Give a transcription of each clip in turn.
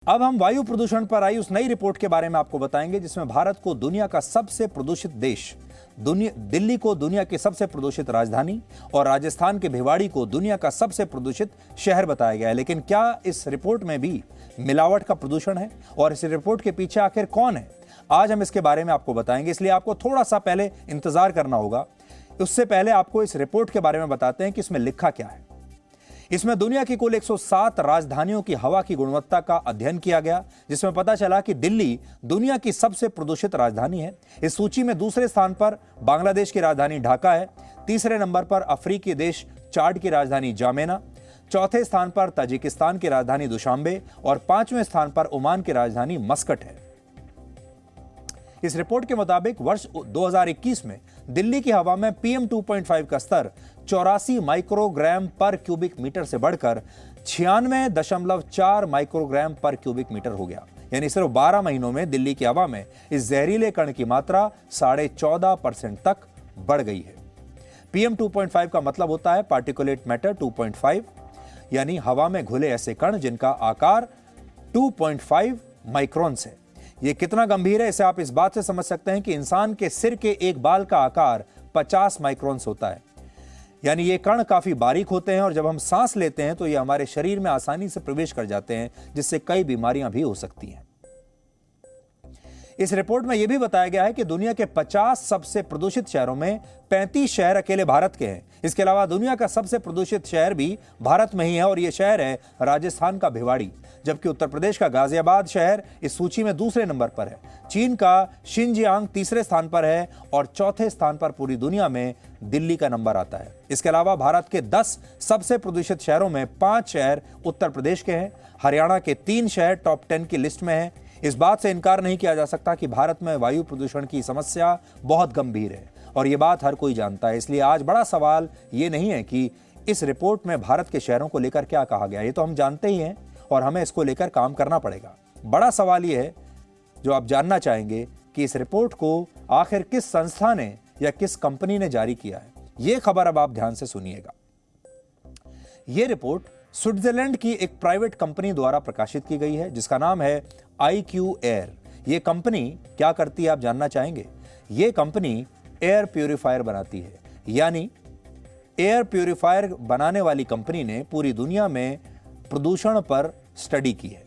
अब हम वायु प्रदूषण पर आई उस नई रिपोर्ट के बारे में आपको बताएंगे जिसमें भारत को दुनिया का सबसे प्रदूषित देश, दिल्ली को दुनिया की सबसे प्रदूषित राजधानी और राजस्थान के भिवाड़ी को दुनिया का सबसे प्रदूषित शहर बताया गया है। लेकिन क्या इस रिपोर्ट में भी मिलावट का प्रदूषण है और इस रिपोर्ट के पीछे आखिर कौन है? आज हम इसके बारे में आपको बताएंगे, इसलिए आपको थोड़ा सा पहले इंतजार करना होगा। उससे पहले आपको इस रिपोर्ट के बारे में बताते हैं कि इसमें लिखा क्या है। इसमें दुनिया की कुल 107 राजधानियों की हवा की गुणवत्ता का अध्ययन किया गया, जिसमें पता चला कि दिल्ली दुनिया की सबसे प्रदूषित राजधानी है। इस सूची में दूसरे स्थान पर बांग्लादेश की राजधानी ढाका है, तीसरे नंबर पर अफ्रीकी देश चाड की राजधानी जामेना, चौथे स्थान पर ताजिकिस्तान की राजधानी दुशांबे और पांचवें स्थान पर ओमान की राजधानी मस्कट है। इस रिपोर्ट के मुताबिक वर्ष 2021 में दिल्ली की हवा में PM 2.5 का स्तर 84 माइक्रोग्राम पर क्यूबिक मीटर से बढ़कर 96.4 माइक्रोग्राम पर क्यूबिक मीटर हो गया। यानी सिर्फ 12 महीनों में दिल्ली की हवा में इस जहरीले कण की मात्रा 14.5% तक बढ़ गई है। PM 2.5 का मतलब होता है पार्टिकुलेट मैटर 2.5, यानी हवा में घुले ऐसे कण जिनका आकार 2.5 माइक्रोन्स है। यह कितना गंभीर है इसे आप इस बात से समझ सकते हैं कि इंसान के सिर के एक बाल का आकार 50 माइक्रोन्स होता है। यानी ये कण काफी बारीक होते हैं और जब हम सांस लेते हैं तो ये हमारे शरीर में आसानी से प्रवेश कर जाते हैं, जिससे कई बीमारियां भी हो सकती हैं। इस रिपोर्ट में यह भी बताया गया है कि दुनिया के 50 सबसे प्रदूषित शहरों में 35 शहर अकेले भारत के हैं। इसके अलावा दुनिया का सबसे प्रदूषित शहर भी भारत में ही है और यह शहर है राजस्थान का भिवाड़ी, जबकि उत्तर प्रदेश का गाजियाबाद शहर इस सूची में दूसरे नंबर पर है। चीन का शिनजियांग तीसरे स्थान पर है और चौथे स्थान पर पूरी दुनिया में दिल्ली का नंबर आता है। इसके अलावा भारत के 10 सबसे प्रदूषित शहरों में 5 शहर उत्तर प्रदेश के हैं। हरियाणा के 3 शहर टॉप 10 की लिस्ट में हैं। इस बात से इनकार नहीं किया जा सकता कि भारत में वायु प्रदूषण की समस्या बहुत गंभीर है और ये बात हर कोई जानता है। इसलिए आज बड़ा सवाल ये नहीं है कि इस रिपोर्ट में भारत के शहरों को लेकर क्या कहा गया, ये तो हम जानते ही हैं और हमें इसको लेकर काम करना पड़ेगा। बड़ा सवाल ये है जो आप जानना चाहेंगे कि इस रिपोर्ट को आखिर किस संस्था ने या किस कंपनी ने जारी किया है। ये खबर अब आप ध्यान से सुनिएगा। यह रिपोर्ट स्विट्जरलैंड की एक प्राइवेट कंपनी द्वारा प्रकाशित की गई है जिसका नाम है IQ एयर। यह कंपनी क्या करती है आप जानना चाहेंगे? यह कंपनी एयर प्यूरिफायर बनाती है, यानी एयर प्यूरिफायर बनाने वाली कंपनी ने पूरी दुनिया में प्रदूषण पर स्टडी की है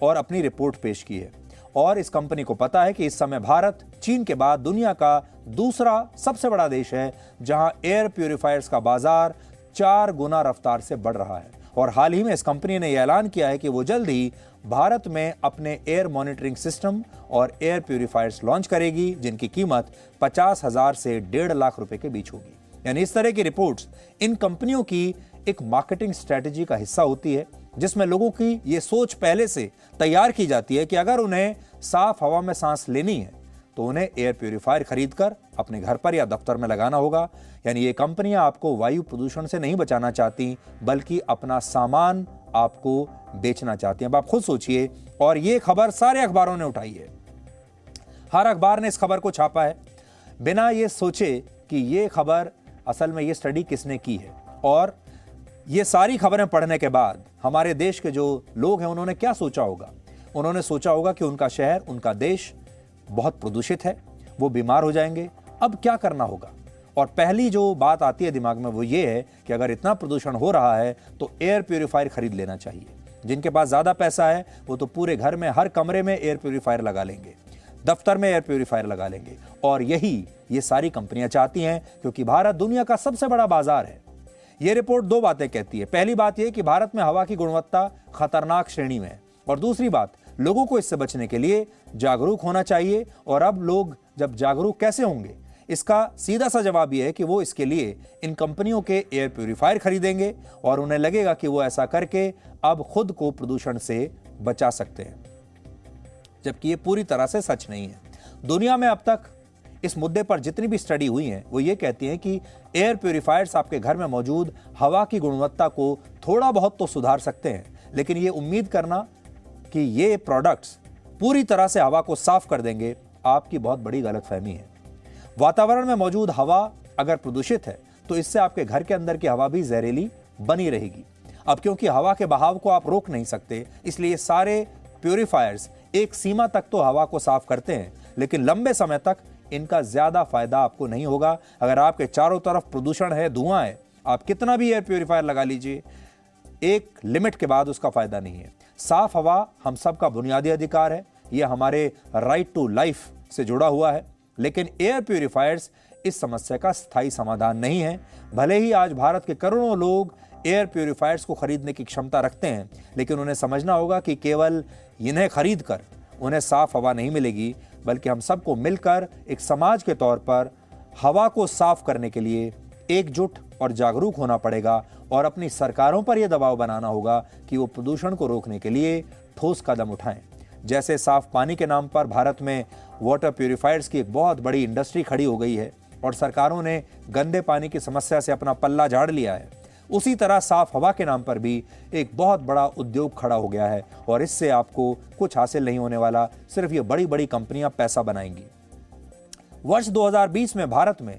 और अपनी रिपोर्ट पेश की है। और इस कंपनी को पता है कि इस समय भारत चीन के बाद दुनिया का दूसरा सबसे बड़ा देश है जहां एयर प्यूरिफायर्स का बाजार 4 गुना रफ्तार से बढ़ रहा है। और हाल ही में इस कंपनी ने यह ऐलान किया है कि वो जल्द ही भारत में अपने एयर मॉनिटरिंग सिस्टम और एयर प्यूरिफायर्स लॉन्च करेगी, जिनकी कीमत 50,000 से 1.5 लाख रुपए के बीच होगी। यानी इस तरह की रिपोर्ट्स इन कंपनियों की एक मार्केटिंग स्ट्रेटेजी का हिस्सा होती है, जिसमें लोगों की ये सोच पहले से तैयार की जाती है कि अगर उन्हें साफ हवा में सांस लेनी है तो उन्हें एयर प्यूरिफायर खरीदकर अपने घर पर या दफ्तर में लगाना होगा। यानी ये कंपनियां आपको वायु प्रदूषण से नहीं बचाना चाहती, बल्कि अपना सामान आपको बेचना चाहती हैं। अब आप खुद सोचिए, और ये खबर सारे अखबारों ने उठाई है। हर अखबार ने इस खबर को छापा है बिना ये सोचे कि ये खबर असल में ये स्टडी किसने की है। और ये सारी खबरें पढ़ने के बाद हमारे देश के जो लोग हैं उन्होंने क्या सोचा होगा? उन्होंने सोचा होगा कि उनका शहर, उनका देश बहुत प्रदूषित है, वो बीमार हो जाएंगे, अब क्या करना होगा? और पहली जो बात आती है दिमाग में वो ये है कि अगर इतना प्रदूषण हो रहा है तो एयर प्यूरिफायर खरीद लेना चाहिए। जिनके पास ज्यादा पैसा है वो तो पूरे घर में हर कमरे में एयर प्यूरिफायर लगा लेंगे, दफ्तर में एयर प्यूरिफायर लगा लेंगे। और यही ये सारी कंपनियां चाहती हैं, क्योंकि भारत दुनिया का सबसे बड़ा बाजार है। यह रिपोर्ट 2 बातें कहती है। पहली बात यह कि भारत में हवा की गुणवत्ता खतरनाक श्रेणी में है, और दूसरी बात, लोगों को इससे बचने के लिए जागरूक होना चाहिए। और अब लोग जब जागरूक कैसे होंगे, इसका सीधा सा जवाब यह है कि वो इसके लिए इन कंपनियों के एयर प्यूरिफायर खरीदेंगे और उन्हें लगेगा कि वो ऐसा करके अब खुद को प्रदूषण से बचा सकते हैं, जबकि ये पूरी तरह से सच नहीं है। दुनिया में अब तक इस मुद्दे पर जितनी भी स्टडी हुई है वो ये कहती हैं कि एयर प्यूरिफायर्स आपके घर में मौजूद हवा की गुणवत्ता को थोड़ा बहुत तो सुधार सकते हैं, लेकिन ये उम्मीद करना कि ये प्रोडक्ट्स पूरी तरह से हवा को साफ कर देंगे, आपकी बहुत बड़ी गलतफहमी है। वातावरण में मौजूद हवा अगर प्रदूषित है तो इससे आपके घर के अंदर की हवा भी जहरीली बनी रहेगी। अब क्योंकि हवा के बहाव को आप रोक नहीं सकते, इसलिए सारे प्यूरिफायर्स एक सीमा तक तो हवा को साफ करते हैं, लेकिन लंबे समय तक इनका ज्यादा फायदा आपको नहीं होगा। अगर आपके चारों तरफ प्रदूषण है, धुआं है, आप कितना भी एयर प्यूरिफायर लगा लीजिए, एक लिमिट के बाद उसका फायदा नहीं है। साफ हवा हम सबका बुनियादी अधिकार है, यह हमारे राइट टू लाइफ से जुड़ा हुआ है। लेकिन एयर प्यूरिफायर्स इस समस्या का स्थायी समाधान नहीं है। भले ही आज भारत के करोड़ों लोग एयर प्यूरिफायर्स को खरीदने की क्षमता रखते हैं, लेकिन उन्हें समझना होगा कि केवल इन्हें खरीद कर उन्हें साफ हवा नहीं मिलेगी, बल्कि हम सबको मिलकर एक समाज के तौर पर हवा को साफ करने के लिए एकजुट और जागरूक होना पड़ेगा और अपनी सरकारों पर यह दबाव बनाना होगा कि वो प्रदूषण को रोकने के लिए ठोस कदम उठाएं। जैसे साफ पानी के नाम पर भारत में वाटर प्यूरिफायर्स की एक बहुत बड़ी इंडस्ट्री खड़ी हो गई है और सरकारों ने गंदे पानी की समस्या से अपना पल्ला झाड़ लिया है, उसी तरह साफ हवा के नाम पर भी एक बहुत बड़ा उद्योग खड़ा हो गया है और इससे आपको कुछ हासिल नहीं होने वाला, सिर्फ ये बड़ी बड़ी कंपनियां पैसा बनाएंगी। वर्ष 2020 में भारत में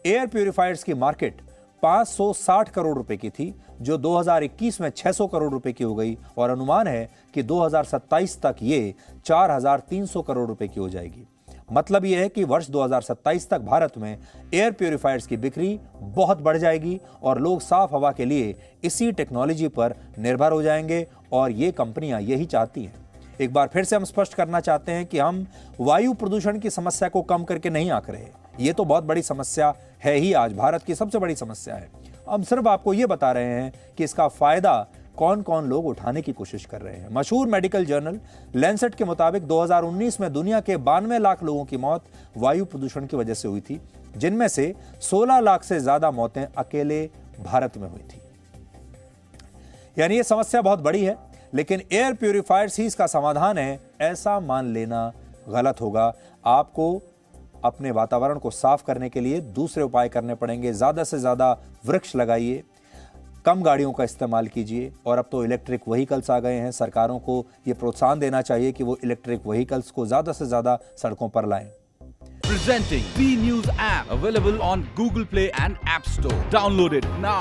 एयर प्यूरिफायर्स की मार्केट 560 करोड़ रुपए की थी, जो 2021 में 600 करोड़ रुपए की हो गई और अनुमान है कि 2027 तक ये 4300 करोड़ रुपए की हो जाएगी। मतलब यह है कि वर्ष 2027 तक भारत में एयर प्यूरिफायर्स की बिक्री बहुत बढ़ जाएगी और लोग साफ हवा के लिए इसी टेक्नोलॉजी पर निर्भर हो जाएंगे और ये कंपनियां यही चाहती हैं। एक बार फिर से हम स्पष्ट करना चाहते हैं कि हम वायु प्रदूषण की समस्या को कम करके नहीं आंक रहे। ये तो बहुत बड़ी समस्या है ही, आज भारत की सबसे बड़ी समस्या है। हम सिर्फ आपको ये बता रहे हैं कि इसका फायदा कौन कौन लोग उठाने की कोशिश कर रहे हैं। मशहूर मेडिकल जर्नल लैंसेट के मुताबिक 2019 में दुनिया के 92 लाख लोगों की मौत वायु प्रदूषण की वजह से हुई थी, जिनमें से 16 लाख से ज्यादा मौतें अकेले भारत में हुई थी। यानी ये समस्या बहुत बड़ी है, लेकिन एयर प्यूरिफायर्स ही इसका समाधान है, ऐसा मान लेना गलत होगा। आपको अपने वातावरण को साफ करने के लिए दूसरे उपाय करने पड़ेंगे। ज्यादा से ज्यादा वृक्ष लगाइए, कम गाड़ियों का इस्तेमाल कीजिए और अब तो इलेक्ट्रिक व्हीकल्स आ गए हैं। सरकारों को ये प्रोत्साहन देना चाहिए कि वो इलेक्ट्रिक व्हीकल्स को ज्यादा से ज्यादा सड़कों पर लाएं। Presenting B News app, available on Google Play and App Store. Download it now.